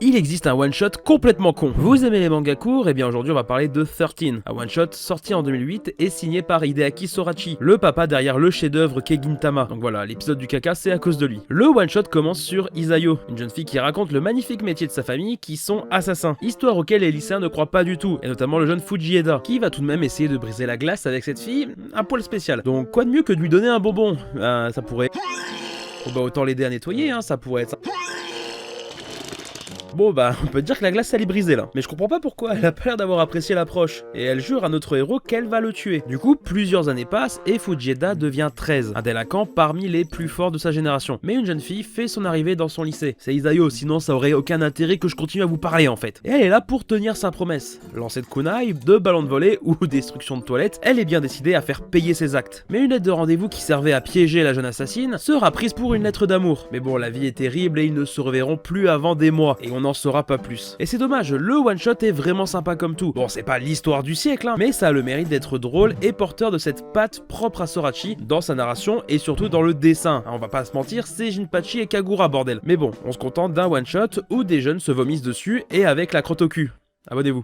il existe un one-shot complètement con. Vous aimez les mangas courts? Et bien aujourd'hui on va parler de 13, un one-shot sorti en 2008 et signé par Hideaki Sorachi, le papa derrière le chef-d'œuvre Kegintama. Donc voilà, l'épisode du caca c'est à cause de lui. Le one-shot commence sur Isayo, une jeune fille qui raconte le magnifique métier de sa famille qui sont assassins, histoire auquel les lycéens ne croient pas du tout, et notamment le jeune Fujieda, qui va tout de même essayer de briser la glace avec cette fille, un poil spécial. Donc quoi de mieux que de lui donner un bonbon? Ça pourrait... Oh bah autant l'aider à nettoyer, ça pourrait être... Bon bah, on peut dire que la glace elle est brisée là. Mais je comprends pas pourquoi, elle a pas l'air d'avoir apprécié l'approche. Et elle jure à notre héros qu'elle va le tuer. Du coup, plusieurs années passent et Fujieda devient 13, un délinquant parmi les plus forts de sa génération. Mais une jeune fille fait son arrivée dans son lycée. C'est Isayo, sinon ça aurait aucun intérêt que je continue à vous parler en fait. Et elle est là pour tenir sa promesse. Lancer de kunai, de ballons de volée ou destruction de toilettes, elle est bien décidée à faire payer ses actes. Mais une lettre de rendez-vous qui servait à piéger la jeune assassine sera prise pour une lettre d'amour. Mais bon, la vie est terrible et ils ne se reverront plus avant des mois. Et on n'en saura pas plus. Et c'est dommage, le one-shot est vraiment sympa comme tout. Bon, c'est pas l'histoire du siècle, mais ça a le mérite d'être drôle et porteur de cette patte propre à Sorachi dans sa narration et surtout dans le dessin. On va pas se mentir, c'est Jinpachi et Kagura, bordel. Mais bon, on se contente d'un one-shot où des jeunes se vomissent dessus et avec la crotte au cul. Abonnez-vous.